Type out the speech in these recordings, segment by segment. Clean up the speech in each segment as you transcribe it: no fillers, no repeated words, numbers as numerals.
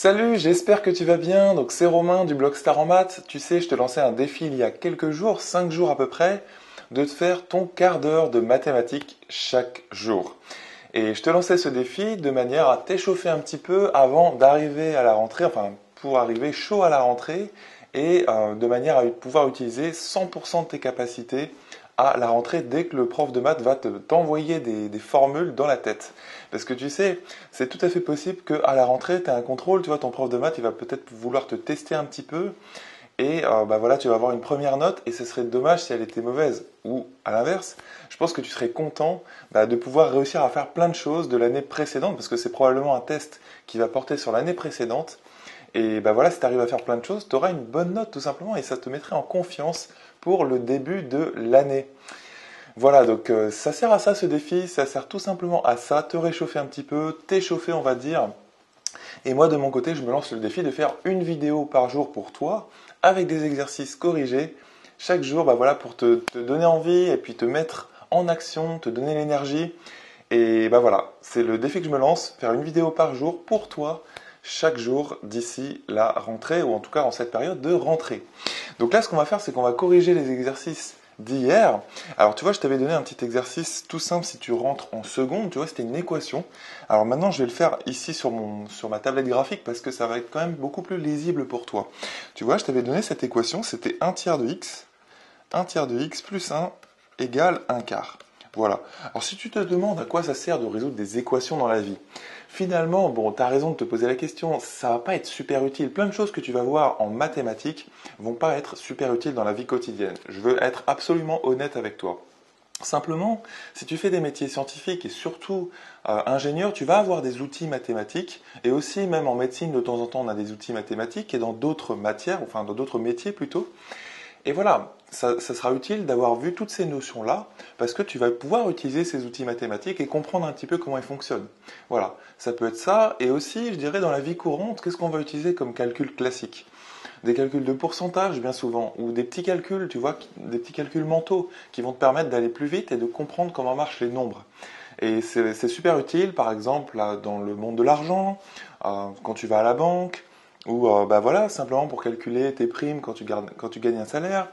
Salut, j'espère que tu vas bien. Donc c'est Romain du blog Star en Maths. Tu sais, je te lançais un défi il y a quelques jours, 5 jours à peu près, de te faire ton quart d'heure de mathématiques chaque jour. Et je te lançais ce défi de manière à t'échauffer un petit peu avant d'arriver à la rentrée, enfin pour arriver chaud à la rentrée et de manière à pouvoir utiliser 100% de tes capacités à la rentrée dès que le prof de maths va t'envoyer des formules dans la tête. Parce que tu sais, c'est tout à fait possible qu'à la rentrée, tu as un contrôle, tu vois, ton prof de maths, il va peut-être vouloir te tester un petit peu et bah voilà, tu vas avoir une première note et ce serait dommage si elle était mauvaise. Ou à l'inverse, je pense que tu serais content de pouvoir réussir à faire plein de choses de l'année précédente parce que c'est probablement un test qui va porter sur l'année précédente. Et bah voilà, si tu arrives à faire plein de choses, tu auras une bonne note tout simplement et ça te mettrait en confiance pour le début de l'année. Voilà, donc ça sert à ça ce défi, ça sert tout simplement à ça, te réchauffer un petit peu, t'échauffer on va dire. Et moi de mon côté, je me lance le défi de faire une vidéo par jour pour toi, avec des exercices corrigés, chaque jour, bah voilà, pour te donner envie et puis te mettre en action, te donner l'énergie. Et bah voilà, c'est le défi que je me lance, faire une vidéo par jour pour toi, chaque jour d'ici la rentrée, ou en tout cas en cette période de rentrée. Donc là, ce qu'on va faire, c'est qu'on va corriger les exercices d'hier. Alors tu vois, je t'avais donné un petit exercice tout simple si tu rentres en seconde, tu vois, c'était une équation. Alors maintenant, je vais le faire ici sur ma tablette graphique parce que ça va être quand même beaucoup plus lisible pour toi. Tu vois, je t'avais donné cette équation, c'était 1 tiers de x plus 1 égale 1 quart. Voilà. Alors si tu te demandes à quoi ça sert de résoudre des équations dans la vie, finalement, bon, tu as raison de te poser la question, ça va pas être super utile. Plein de choses que tu vas voir en mathématiques vont pas être super utiles dans la vie quotidienne. Je veux être absolument honnête avec toi. Simplement, si tu fais des métiers scientifiques et surtout ingénieur, tu vas avoir des outils mathématiques et aussi même en médecine de temps en temps on a des outils mathématiques et dans d'autres matières, enfin dans d'autres métiers plutôt. Et voilà, ça sera utile d'avoir vu toutes ces notions-là, parce que tu vas pouvoir utiliser ces outils mathématiques et comprendre un petit peu comment ils fonctionnent. Voilà, ça peut être ça, et aussi, je dirais, dans la vie courante, qu'est-ce qu'on va utiliser comme calcul classique? Des calculs de pourcentage, bien souvent, ou des petits calculs, tu vois, des petits calculs mentaux, qui vont te permettre d'aller plus vite et de comprendre comment marchent les nombres. Et c'est super utile, par exemple, là, dans le monde de l'argent, quand tu vas à la banque, ou bah voilà, simplement pour calculer tes primes quand tu gagnes un salaire,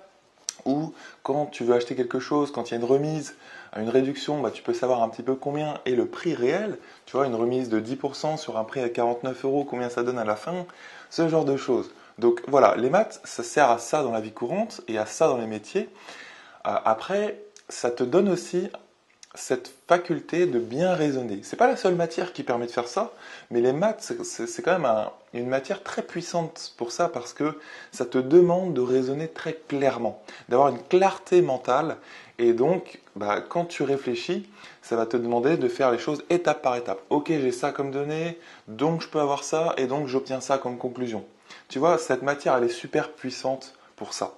ou quand tu veux acheter quelque chose, quand il y a une remise, une réduction, bah, tu peux savoir un petit peu combien est le prix réel. Tu vois, une remise de 10% sur un prix à 49 euros, combien ça donne à la fin, ce genre de choses. Donc voilà, les maths, ça sert à ça dans la vie courante et à ça dans les métiers. Après, ça te donne aussi cette faculté de bien raisonner. C'est pas la seule matière qui permet de faire ça, mais les maths, c'est quand même une matière très puissante pour ça parce que ça te demande de raisonner très clairement, d'avoir une clarté mentale. Et donc, bah, quand tu réfléchis, ça va te demander de faire les choses étape par étape. Ok, j'ai ça comme donnée, donc je peux avoir ça, et donc j'obtiens ça comme conclusion. Tu vois, cette matière, elle est super puissante pour ça.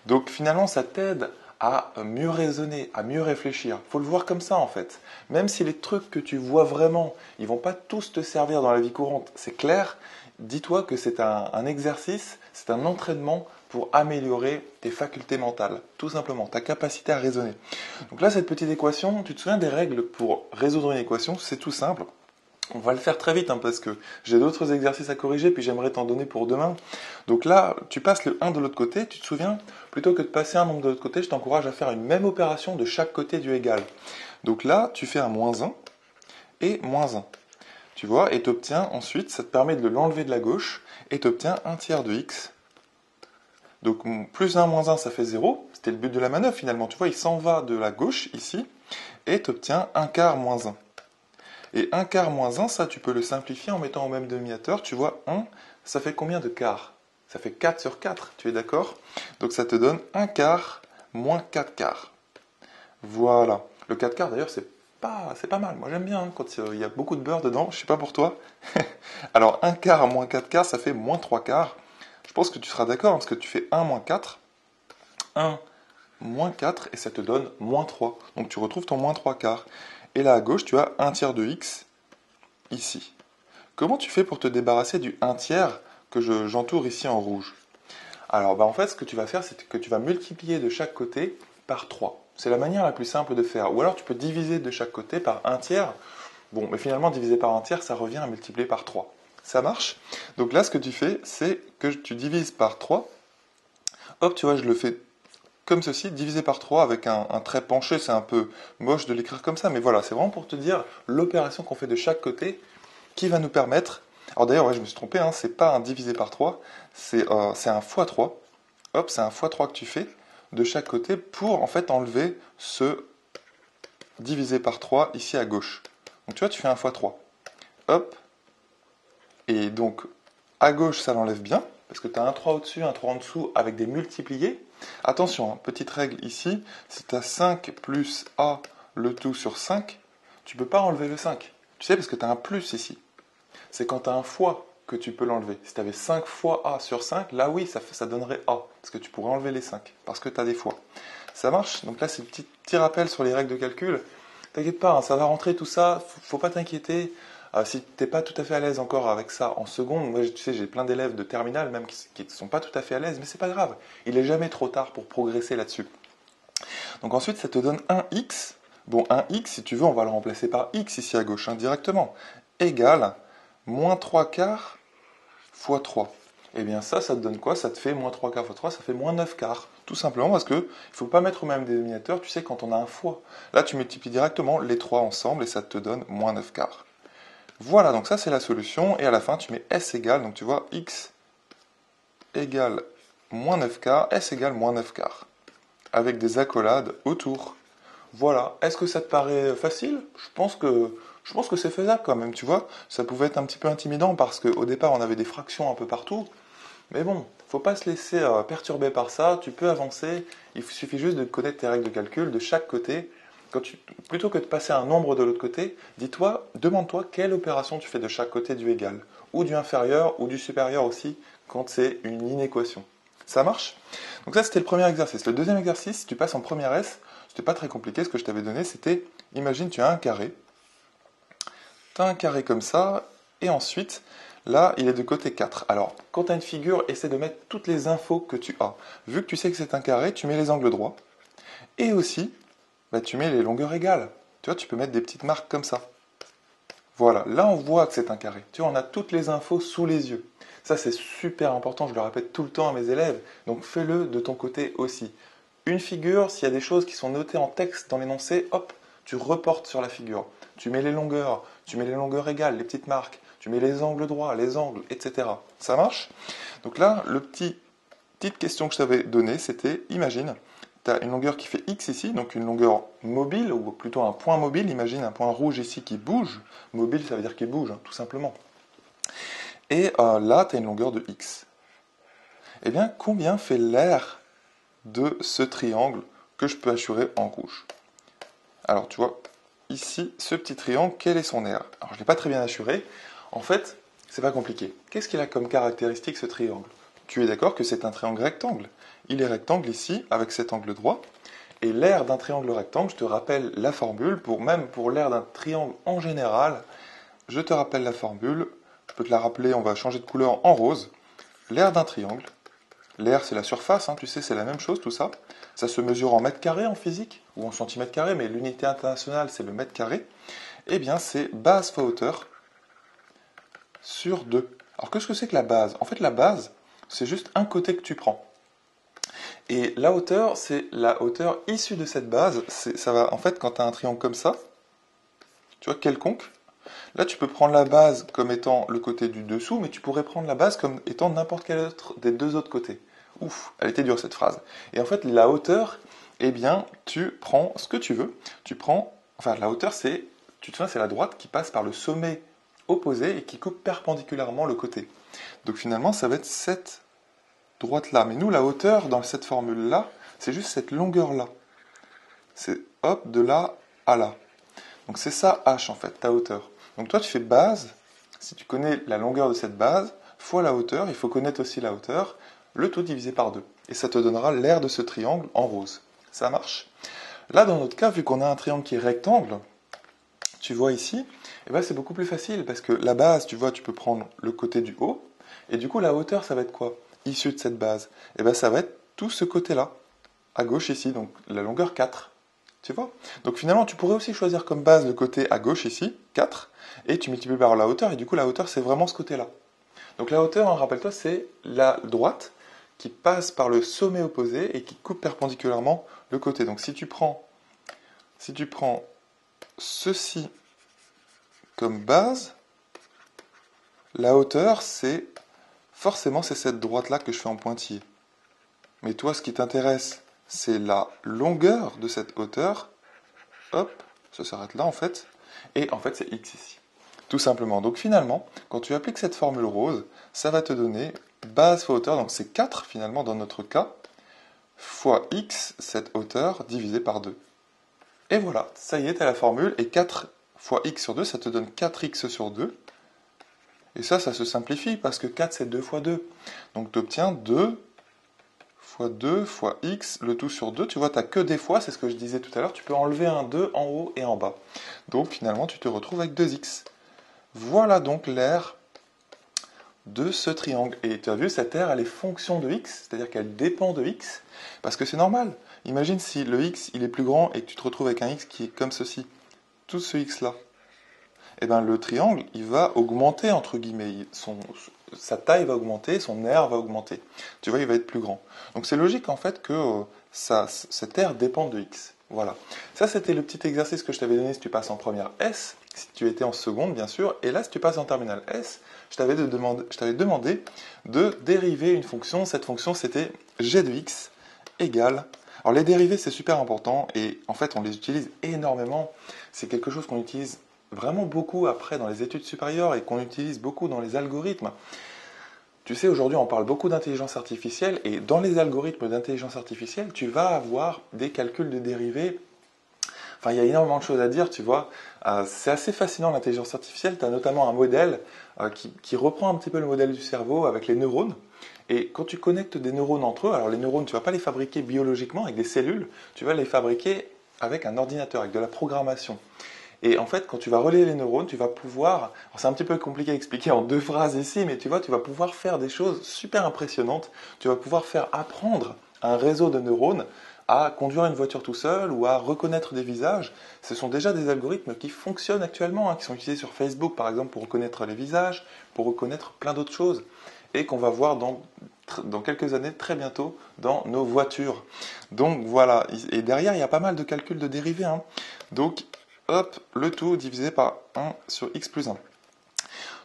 Donc finalement, ça t'aide à mieux raisonner, à mieux réfléchir. Il faut le voir comme ça en fait. Même si les trucs que tu vois vraiment, ils vont pas tous te servir dans la vie courante, c'est clair, dis-toi que c'est un exercice, c'est un entraînement pour améliorer tes facultés mentales, tout simplement, ta capacité à raisonner. Donc là, cette petite équation, tu te souviens des règles pour résoudre une équation? C'est tout simple. On va le faire très vite parce que j'ai d'autres exercices à corriger puis j'aimerais t'en donner pour demain. Donc là, tu passes le 1 de l'autre côté, tu te souviens, plutôt que de passer un nombre de l'autre côté, je t'encourage à faire une même opération de chaque côté du égal. Donc là, tu fais un moins 1 et moins 1. Tu vois, et tu obtiens ensuite, ça te permet de l'enlever de la gauche, et tu obtiens 1 tiers de x. Donc plus 1 moins 1, ça fait 0. C'était le but de la manœuvre finalement. Tu vois, il s'en va de la gauche ici, et tu obtiens 1 quart moins 1. Et 1 quart moins 1, ça tu peux le simplifier en mettant au même demi-hauteur. Tu vois, 1, ça fait combien de quarts? Ça fait 4 sur 4, tu es d'accord? Donc ça te donne 1 quart moins 4 quarts. Voilà. Le 4 quarts d'ailleurs, c'est pas mal. Moi j'aime bien quand il y a beaucoup de beurre dedans. Je sais pas pour toi. Alors 1 quart moins 4 quarts, ça fait moins 3 quarts. Je pense que tu seras d'accord parce que tu fais 1 moins 4. 1 moins 4 et ça te donne moins 3. Donc tu retrouves ton moins 3 quarts. Et là à gauche, tu as 1 tiers de x ici. Comment tu fais pour te débarrasser du 1 tiers que j'entoure ici en rouge? Alors en fait, ce que tu vas faire, c'est que tu vas multiplier de chaque côté par 3. C'est la manière la plus simple de faire. Ou alors tu peux diviser de chaque côté par 1 tiers. Bon, mais finalement, diviser par 1 tiers, ça revient à multiplier par 3. Ça marche? Donc là, ce que tu fais, c'est que tu divises par 3. Hop, tu vois, je le fais comme ceci, divisé par 3 avec un trait penché. C'est un peu moche de l'écrire comme ça, mais voilà, c'est vraiment pour te dire l'opération qu'on fait de chaque côté qui va nous permettre... Alors d'ailleurs, ouais, je me suis trompé, hein, c'est pas un divisé par 3, c'est un fois 3. Hop, c'est un fois 3 que tu fais de chaque côté pour en fait enlever ce divisé par 3 ici à gauche. Donc tu vois, tu fais un fois 3. Hop, et donc à gauche, ça l'enlève bien, parce que tu as un 3 au-dessus, un 3 en dessous avec des multipliés. Attention, hein, petite règle ici, si tu as 5 plus A le tout sur 5, tu ne peux pas enlever le 5. Tu sais, parce que tu as un plus ici. C'est quand tu as un fois que tu peux l'enlever. Si tu avais 5 fois A sur 5, là oui, ça donnerait A, parce que tu pourrais enlever les 5, parce que tu as des fois. Ça marche? Donc là, c'est un petit rappel sur les règles de calcul. T'inquiète pas, hein, ça va rentrer tout ça, faut pas t'inquiéter. Si t'es pas tout à fait à l'aise encore avec ça en seconde, moi tu sais, j'ai plein d'élèves de terminale même qui ne sont pas tout à fait à l'aise, mais c'est pas grave. Il est jamais trop tard pour progresser là-dessus. Donc ensuite, ça te donne un x. Bon, un x, si tu veux, on va le remplacer par x ici à gauche, hein, directement. Égale moins 3 quarts fois 3. Eh bien ça te donne quoi? Ça te fait moins 3 quarts fois 3, ça fait moins 9 quarts. Tout simplement parce que il ne faut pas mettre au même dénominateur, tu sais, quand on a un fois. Là, tu multiplies directement les 3 ensemble et ça te donne moins 9 quarts. Voilà, donc ça c'est la solution. Et à la fin, tu mets s égale, donc tu vois, x égale moins 9 quarts, s égale moins 9 quarts. Avec des accolades autour. Voilà. Est-ce que ça te paraît facile? Je pense que c'est faisable quand même, tu vois. Ça pouvait être un petit peu intimidant parce qu'au départ, on avait des fractions un peu partout. Mais bon, faut pas se laisser perturber par ça. Tu peux avancer. Il suffit juste de connaître tes règles de calcul de chaque côté. Plutôt que de passer un nombre de l'autre côté, demande-toi quelle opération tu fais de chaque côté du égal, ou du inférieur, ou du supérieur aussi, quand c'est une inéquation. Ça marche? Donc ça, c'était le premier exercice. Le deuxième exercice, si tu passes en première S, c'était pas très compliqué. Ce que je t'avais donné, c'était, imagine, tu as un carré. Tu as un carré comme ça, et ensuite, là, il est de côté 4. Alors, quand tu as une figure, essaie de mettre toutes les infos que tu as. Vu que tu sais que c'est un carré, tu mets les angles droits. Et aussi, tu mets les longueurs égales. Tu vois, tu peux mettre des petites marques comme ça. Voilà, là on voit que c'est un carré. Tu vois, on a toutes les infos sous les yeux. Ça c'est super important, je le répète tout le temps à mes élèves. Donc fais-le de ton côté aussi. Une figure, s'il y a des choses qui sont notées en texte dans l'énoncé, hop, tu reportes sur la figure. Tu mets les longueurs égales, les petites marques, tu mets les angles droits, les angles, etc. Ça marche? Donc là, petite question que je t'avais donnée, c'était, imagine, tu as une longueur qui fait x ici, donc une longueur mobile, ou plutôt un point mobile, imagine un point rouge ici qui bouge. Mobile, ça veut dire qu'il bouge, hein, tout simplement. Et là, tu as une longueur de x. Eh bien, combien fait l'aire de ce triangle que je peux assurer en rouge? Alors, tu vois, ici, ce petit triangle, quel est son aire? Alors, je ne l'ai pas très bien assuré. En fait, c'est pas compliqué. Qu'est-ce qu'il a comme caractéristique, ce triangle? Tu es d'accord que c'est un triangle rectangle? Il est rectangle ici, avec cet angle droit. Et l'aire d'un triangle rectangle, je te rappelle la formule, même pour l'aire d'un triangle en général, je te rappelle la formule, je peux te la rappeler, on va changer de couleur en rose. L'aire d'un triangle, l'aire c'est la surface, hein, tu sais, c'est la même chose tout ça. Ça se mesure en mètres carrés en physique, ou en centimètres carrés, mais l'unité internationale c'est le mètre carré. Eh bien c'est base fois hauteur sur 2. Alors qu'est-ce que c'est que la base? En fait la base, c'est juste un côté que tu prends. Et la hauteur, c'est la hauteur issue de cette base. Ça va, en fait, quand tu as un triangle comme ça, tu vois, quelconque, là tu peux prendre la base comme étant le côté du dessous, mais tu pourrais prendre la base comme étant n'importe quel autre des deux autres côtés. Ouf, elle était dure cette phrase. Et en fait, la hauteur, eh bien, tu prends ce que tu veux. Enfin, la hauteur, tu te souviens, c'est la droite qui passe par le sommet opposé et qui coupe perpendiculairement le côté. Donc finalement, ça va être cette droite-là. Mais nous, la hauteur, dans cette formule-là, c'est juste cette longueur-là. C'est hop, de là à là. Donc c'est ça h en fait, ta hauteur. Donc toi, tu fais base, si tu connais la longueur de cette base, fois la hauteur, il faut connaître aussi la hauteur, le tout divisé par 2. Et ça te donnera l'aire de ce triangle en rose. Ça marche? Là, dans notre cas, vu qu'on a un triangle qui est rectangle, tu vois ici, eh ben, c'est beaucoup plus facile parce que la base, tu vois, tu peux prendre le côté du haut, et du coup, la hauteur, ça va être quoi? Issu de cette base, eh ben, ça va être tout ce côté-là, à gauche ici, donc la longueur 4. Tu vois? Donc finalement, tu pourrais aussi choisir comme base le côté à gauche ici, 4, et tu multiplies par la hauteur, et du coup la hauteur c'est vraiment ce côté-là. Donc la hauteur, hein, rappelle-toi, c'est la droite qui passe par le sommet opposé et qui coupe perpendiculairement le côté. Donc si tu prends ceci comme base, la hauteur, forcément c'est cette droite-là que je fais en pointillé. Mais toi, ce qui t'intéresse, c'est la longueur de cette hauteur. Hop, ça s'arrête là en fait. Et en fait, c'est x ici. Tout simplement. Donc finalement, quand tu appliques cette formule rose, ça va te donner base fois hauteur, donc c'est 4 finalement dans notre cas, fois x, cette hauteur, divisé par 2. Et voilà, ça y est, tu as la formule, et 4 fois x sur 2, ça te donne 4x sur 2. Et ça se simplifie, parce que 4, c'est 2 fois 2. Donc tu obtiens 2 fois 2 fois x, le tout sur 2. Tu vois, tu n'as que des fois, c'est ce que je disais tout à l'heure, tu peux enlever un 2 en haut et en bas. Donc finalement, tu te retrouves avec 2x. Voilà donc l'aire de ce triangle. Et tu as vu, cette aire, elle est fonction de x, c'est-à-dire qu'elle dépend de x, parce que c'est normal. Imagine si le x, il est plus grand et que tu te retrouves avec un x qui est comme ceci, tout ce x-là. Eh bien, le triangle, il va augmenter, entre guillemets. Sa taille va augmenter, son aire va augmenter. Tu vois, il va être plus grand. Donc c'est logique, en fait, que cette aire dépend de x. Voilà. Ça, c'était le petit exercice que je t'avais donné si tu passes en première S, si tu étais en seconde, bien sûr. Et là, si tu passes en terminale S, je t'avais demandé de dériver une fonction. Cette fonction, c'était g de x égale... Alors, les dérivés, c'est super important. Et en fait, on les utilise énormément. C'est quelque chose qu'on utilise vraiment beaucoup après dans les études supérieures et qu'on utilise beaucoup dans les algorithmes. Tu sais, aujourd'hui, on parle beaucoup d'intelligence artificielle et dans les algorithmes d'intelligence artificielle, tu vas avoir des calculs de dérivés. Enfin, il y a énormément de choses à dire, tu vois. C'est assez fascinant l'intelligence artificielle. Tu as notamment un modèle qui reprend un petit peu le modèle du cerveau avec les neurones. Et quand tu connectes des neurones entre eux, alors les neurones, tu ne vas pas les fabriquer biologiquement avec des cellules, tu vas les fabriquer avec un ordinateur, avec de la programmation. Et en fait, quand tu vas relier les neurones, tu vas pouvoir, c'est un petit peu compliqué à expliquer en 2 phrases ici, mais tu vois, tu vas pouvoir faire des choses super impressionnantes. Tu vas pouvoir faire apprendre un réseau de neurones à conduire une voiture tout seul ou à reconnaître des visages. Ce sont déjà des algorithmes qui fonctionnent actuellement, qui sont utilisés sur Facebook par exemple pour reconnaître les visages, pour reconnaître plein d'autres choses, et qu'on va voir dans quelques années, très bientôt, dans nos voitures. Donc voilà, et derrière, il y a pas mal de calculs de dérivés. Donc, hop, le tout divisé par 1 sur x plus 1.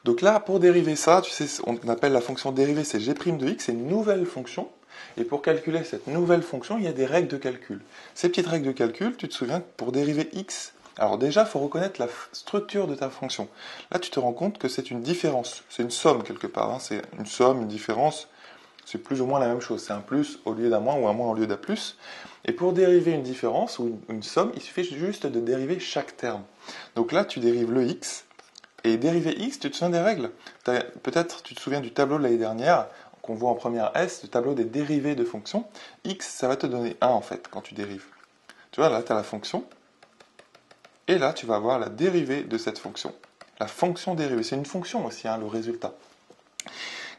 Donc là, pour dériver ça, tu sais, on appelle la fonction dérivée, c'est g' de x, c'est une nouvelle fonction. Et pour calculer cette nouvelle fonction, il y a des règles de calcul. Ces petites règles de calcul, tu te souviens que pour dériver x, alors déjà, il faut reconnaître la structure de ta fonction. Là, tu te rends compte que c'est une différence, c'est une somme quelque part. C'est une somme, une différence, c'est plus ou moins la même chose. C'est un plus au lieu d'un moins ou un moins au lieu d'un plus. Et pour dériver une différence ou une somme, il suffit juste de dériver chaque terme. Donc là, tu dérives le x. Et dériver x, tu te souviens des règles? Peut-être tu te souviens du tableau de l'année dernière, qu'on voit en première S, le tableau des dérivés de fonctions. X, ça va te donner 1 en fait, quand tu dérives. Tu vois, là, tu as la fonction. Et là, tu vas avoir la dérivée de cette fonction. La fonction dérivée, c'est une fonction aussi, le résultat.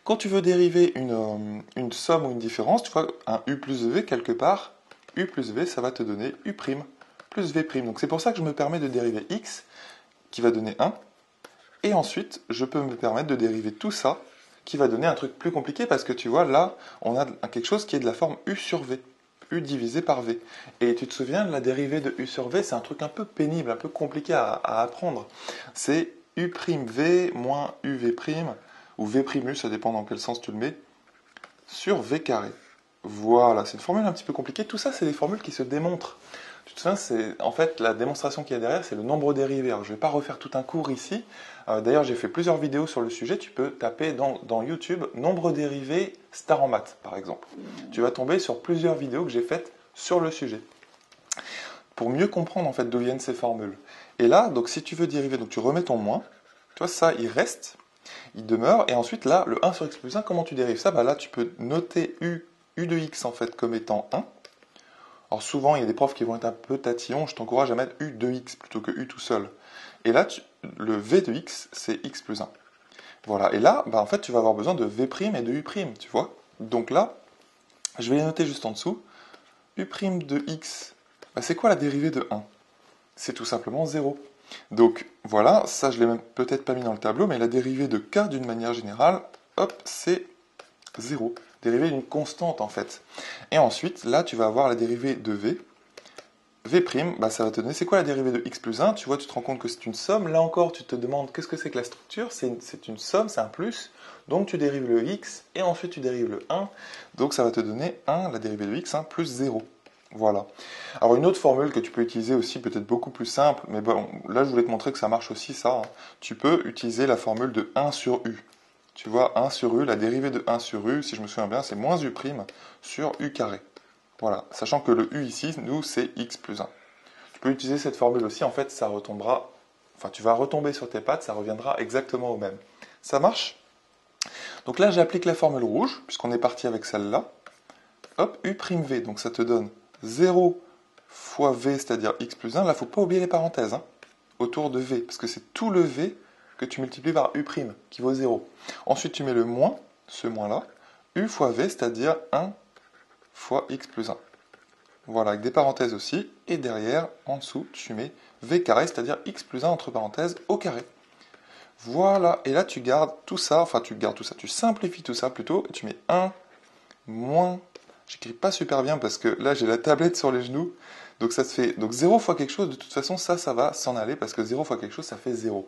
Quand tu veux dériver une somme ou une différence, tu vois, un u plus v quelque part, u plus v, ça va te donner u' plus v'. Donc c'est pour ça que je me permets de dériver x, qui va donner 1. Et ensuite, je peux me permettre de dériver tout ça, qui va donner un truc plus compliqué, parce que tu vois, là, on a quelque chose qui est de la forme u sur v, u divisé par v. Et tu te souviens, la dérivée de u sur v, c'est un truc un peu pénible, un peu compliqué à apprendre. C'est u'v moins uv', ou v', ça dépend dans quel sens tu le mets, sur v carré. Voilà, c'est une formule un petit peu compliquée. Tout ça, c'est des formules qui se démontrent. Tu te souviens, c'est en fait la démonstration qu'il y a derrière, c'est le nombre dérivé. Alors, je ne vais pas refaire tout un cours ici. D'ailleurs, j'ai fait plusieurs vidéos sur le sujet. Tu peux taper dans YouTube nombre dérivé star en maths, par exemple. Tu vas tomber sur plusieurs vidéos que j'ai faites sur le sujet. Pour mieux comprendre en fait d'où viennent ces formules. Et là, donc si tu veux dériver, donc tu remets ton moins. Tu vois, ça, il reste, il demeure. Et ensuite, là, le 1 sur x plus 1, comment tu dérives ça? Là, tu peux noter u de x en fait comme étant 1. Alors souvent, il y a des profs qui vont être un peu tatillons, je t'encourage à mettre u de x plutôt que u tout seul. Et là, le v de x, c'est x plus 1. Voilà, et là, en fait, tu vas avoir besoin de v' et de u', tu vois. Donc là, je vais les noter juste en dessous. U' de x Bah, c'est quoi la dérivée de 1? C'est tout simplement 0. Donc voilà, ça je l'ai même peut-être pas mis dans le tableau, mais la dérivée de k d'une manière générale, hop, c'est 0. Dérivée d'une constante en fait. Et ensuite, là tu vas avoir la dérivée de v. V', bah, ça va te donner, c'est quoi la dérivée de x plus 1? Tu vois, tu te rends compte que c'est une somme. Là encore, tu te demandes qu'est-ce que c'est que la structure? C'est une somme, c'est un plus. Donc tu dérives le x, et ensuite tu dérives le 1. Donc ça va te donner 1, la dérivée de x, plus 0. Voilà. Alors une autre formule que tu peux utiliser aussi, peut-être beaucoup plus simple, mais bon, là je voulais te montrer que ça marche aussi ça, hein. Tu peux utiliser la formule de 1 sur u. Tu vois, 1 sur u, la dérivée de 1 sur u, si je me souviens bien, c'est moins u' sur u carré. Voilà, sachant que le u ici, nous, c'est x plus 1. Tu peux utiliser cette formule aussi, en fait, ça retombera, enfin, tu vas retomber sur tes pattes, ça reviendra exactement au même. Ça marche? Donc là, j'applique la formule rouge, puisqu'on est parti avec celle-là. Hop, u'v, donc ça te donne 0 fois v, c'est-à-dire x plus 1. Là, il ne faut pas oublier les parenthèses, hein, autour de v, parce que c'est tout le v que tu multiplies par u', qui vaut 0. Ensuite, tu mets le moins, ce moins-là, u fois v, c'est-à-dire 1 fois x plus 1. Voilà, avec des parenthèses aussi. Et derrière, en dessous, tu mets v carré, c'est-à-dire x plus 1 entre parenthèses au carré. Voilà, et là tu gardes tout ça, enfin tu gardes tout ça, tu simplifies tout ça plutôt, et tu mets 1 moins, j'écris pas super bien parce que là j'ai la tablette sur les genoux, donc ça te fait, donc 0 fois quelque chose, de toute façon ça va s'en aller parce que 0 fois quelque chose ça fait 0.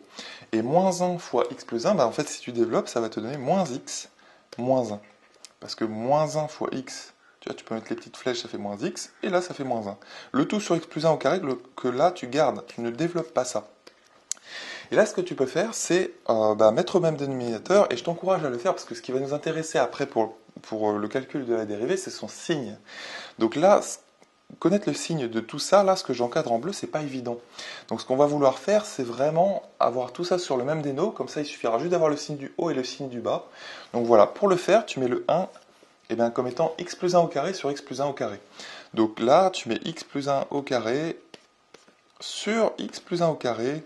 Et moins 1 fois x plus 1, bah en fait si tu développes ça va te donner moins x moins 1. Parce que moins 1 fois x, tu vois, tu peux mettre les petites flèches, ça fait moins x, et là ça fait moins 1. Le tout sur x plus 1 au carré, que là tu gardes, tu ne développes pas ça. Et là ce que tu peux faire, c'est mettre au même dénominateur, et je t'encourage à le faire, parce que ce qui va nous intéresser après pour le calcul de la dérivée, c'est son signe. Donc là, connaître le signe de tout ça, là ce que j'encadre en bleu, c'est pas évident. Donc ce qu'on va vouloir faire, c'est vraiment avoir tout ça sur le même déno, comme ça il suffira juste d'avoir le signe du haut et le signe du bas. Donc voilà, pour le faire, tu mets le 1 comme étant x plus 1 au carré sur x plus 1 au carré. Donc là, tu mets x plus 1 au carré sur x plus 1 au carré.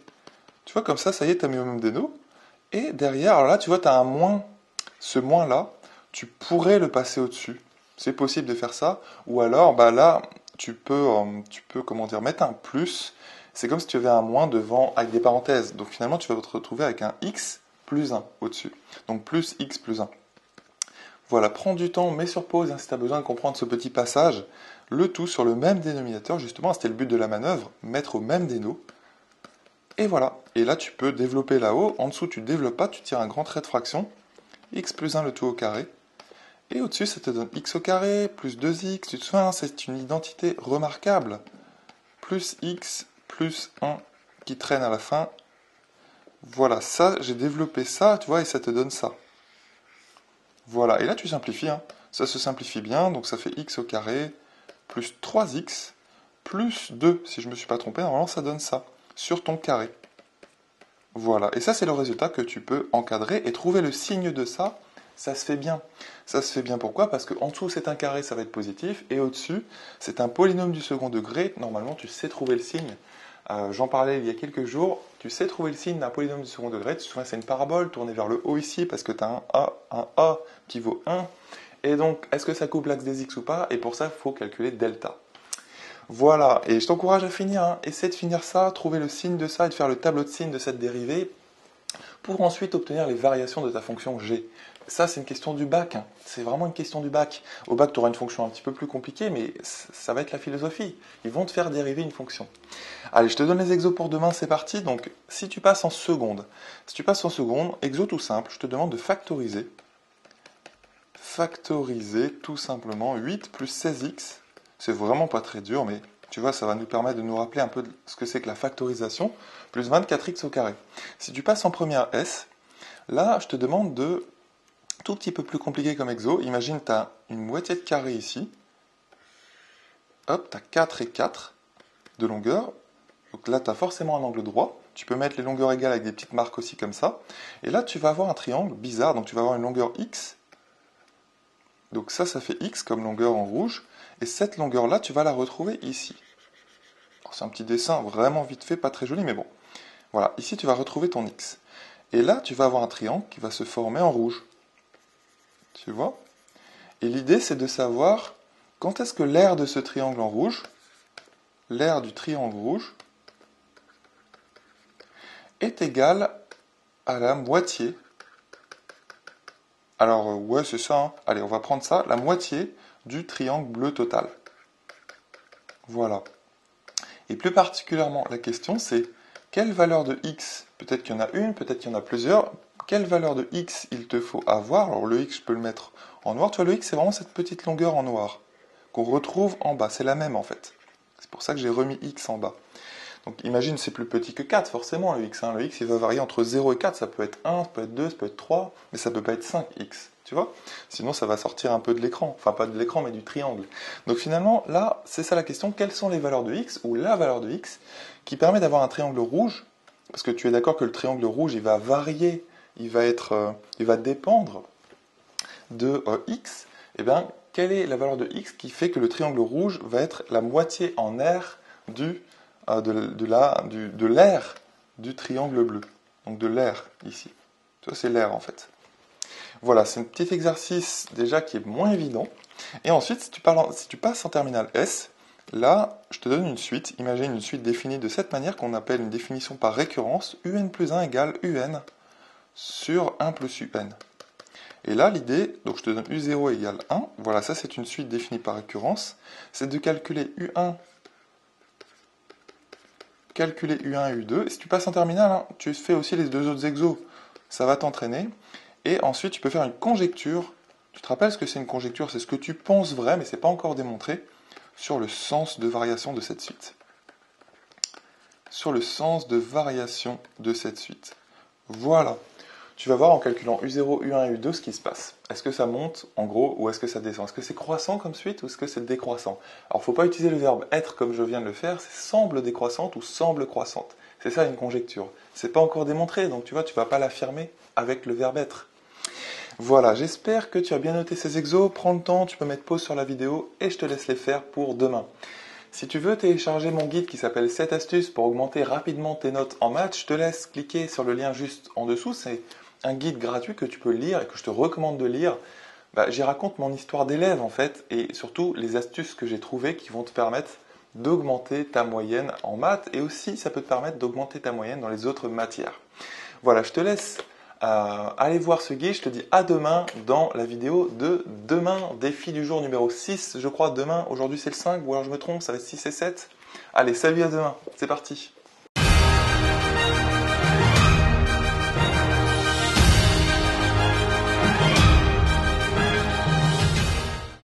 Tu vois, comme ça y est, tu as mis au même déno. Et derrière, alors là, tu vois, tu as un moins. Ce moins-là, tu pourrais le passer au-dessus. C'est possible de faire ça. Ou alors, bah là, tu peux comment dire, mettre un plus. C'est comme si tu avais un moins devant avec des parenthèses. Donc finalement, tu vas te retrouver avec un x plus 1 au-dessus. Donc plus x plus 1. Voilà, prends du temps, mets sur pause hein, si tu as besoin de comprendre ce petit passage. Le tout sur le même dénominateur, justement, c'était le but de la manœuvre, mettre au même déno. Et voilà, et là tu peux développer là-haut, en dessous tu ne développes pas, tu tires un grand trait de fraction, x plus 1 le tout au carré. Et au-dessus ça te donne x au carré, plus 2x, tu te souviens, c'est une identité remarquable. Plus x, plus 1 qui traîne à la fin. Voilà, ça, j'ai développé ça, tu vois, et ça te donne ça. Voilà, et là tu simplifies, hein. Ça se simplifie bien, donc ça fait x au carré, plus 3x, plus 2, si je ne me suis pas trompé, normalement ça donne ça, sur ton carré. Voilà, et ça c'est le résultat que tu peux encadrer et trouver le signe de ça, ça se fait bien. Ça se fait bien pourquoi? Parce qu'en dessous c'est un carré, ça va être positif, et au-dessus c'est un polynôme du second degré, normalement tu sais trouver le signe. J'en parlais il y a quelques jours, tu sais trouver le signe d'un polynôme du second degré, tu te souviens c'est une parabole tournée vers le haut ici parce que tu as un A qui vaut 1, et donc est-ce que ça coupe l'axe des x ou pas? Et pour ça il faut calculer delta. Voilà, et je t'encourage à finir, hein. Essaie de finir ça, trouver le signe de ça et de faire le tableau de signes de cette dérivée pour ensuite obtenir les variations de ta fonction g. Ça, c'est une question du bac, hein. C'est vraiment une question du bac. Au bac, tu auras une fonction un petit peu plus compliquée, mais ça va être la philosophie. Ils vont te faire dériver une fonction. Allez, je te donne les exos pour demain, c'est parti. Donc, si tu passes en seconde, exo tout simple, je te demande de factoriser. Factoriser tout simplement 8 plus 16x. C'est vraiment pas très dur, mais tu vois, ça va nous permettre de nous rappeler un peu de ce que c'est que la factorisation, plus 24x au carré. Si tu passes en première S, là, je te demande de, tout petit peu plus compliqué comme exo, imagine tu as une moitié de carré ici, hop, tu as 4 et 4 de longueur, donc là tu as forcément un angle droit, tu peux mettre les longueurs égales avec des petites marques aussi comme ça, et là tu vas avoir un triangle bizarre, donc tu vas avoir une longueur x, donc ça fait x comme longueur en rouge, et cette longueur-là, tu vas la retrouver ici. C'est un petit dessin vraiment vite fait, pas très joli, mais bon. Voilà, ici tu vas retrouver ton x. Et là, tu vas avoir un triangle qui va se former en rouge. Tu vois? Et l'idée, c'est de savoir quand est-ce que l'aire de ce triangle en rouge l'aire du triangle rouge est égale à la moitié. Alors, ouais, c'est ça, hein. Allez, on va prendre ça, la moitié du triangle bleu total. Voilà. Et plus particulièrement, la question c'est, quelle valeur de x, peut-être qu'il y en a une, peut-être qu'il y en a plusieurs, quelle valeur de x il te faut avoir? Alors le x, je peux le mettre en noir. Tu vois, le x, c'est vraiment cette petite longueur en noir qu'on retrouve en bas. C'est la même en fait. C'est pour ça que j'ai remis x en bas. Donc imagine, c'est plus petit que 4, forcément, le x. Hein. Le x, il va varier entre 0 et 4. Ça peut être 1, ça peut être 2, ça peut être 3, mais ça peut pas être 5x. Tu vois? Sinon, ça va sortir un peu de l'écran. Enfin, pas de l'écran, mais du triangle. Donc finalement, là, c'est ça la question. Quelles sont les valeurs de x, ou la valeur de x, qui permet d'avoir un triangle rouge? Parce que tu es d'accord que le triangle rouge, il va varier, il va dépendre de x. Eh bien, quelle est la valeur de x qui fait que le triangle rouge va être la moitié en aire de l'aire du triangle bleu? Donc de l'aire, ici. Ça, c'est l'aire, en fait. Voilà, c'est un petit exercice déjà qui est moins évident. Et ensuite, si tu passes en terminale S, là, je te donne une suite. Imagine une suite définie de cette manière qu'on appelle une définition par récurrence. Un plus 1 égale un sur 1 plus un. Et là, l'idée, donc je te donne u0 égale 1. Voilà, ça c'est une suite définie par récurrence. C'est de calculer u1, u2. Et si tu passes en terminale, hein, tu fais aussi les deux autres exos. Ça va t'entraîner. Et ensuite, tu peux faire une conjecture. Tu te rappelles ce que c'est une conjecture? C'est ce que tu penses vrai, mais ce n'est pas encore démontré, sur le sens de variation de cette suite. Sur le sens de variation de cette suite. Voilà. Tu vas voir en calculant U0, U1 et U2 ce qui se passe. Est-ce que ça monte, en gros, ou est-ce que ça descend? Est-ce que c'est croissant comme suite, ou est-ce que c'est décroissant? Alors, il ne faut pas utiliser le verbe être comme je viens de le faire, c'est semble décroissante ou semble croissante. C'est ça une conjecture. C'est pas encore démontré, donc tu vois, tu vas pas l'affirmer avec le verbe être. Voilà, j'espère que tu as bien noté ces exos. Prends le temps, tu peux mettre pause sur la vidéo et je te laisse les faire pour demain. Si tu veux télécharger mon guide qui s'appelle 7 astuces pour augmenter rapidement tes notes en maths, je te laisse cliquer sur le lien juste en dessous. C'est un guide gratuit que tu peux lire et que je te recommande de lire. J'y raconte mon histoire d'élève en fait et surtout les astuces que j'ai trouvées qui vont te permettre d'augmenter ta moyenne en maths et aussi ça peut te permettre d'augmenter ta moyenne dans les autres matières. Voilà, je te laisse aller voir ce guide. Je te dis à demain dans la vidéo de demain, défi du jour numéro 6, je crois, demain. Aujourd'hui c'est le 5, ou alors je me trompe, ça va être 6 et 7. Allez, salut, à demain, c'est parti.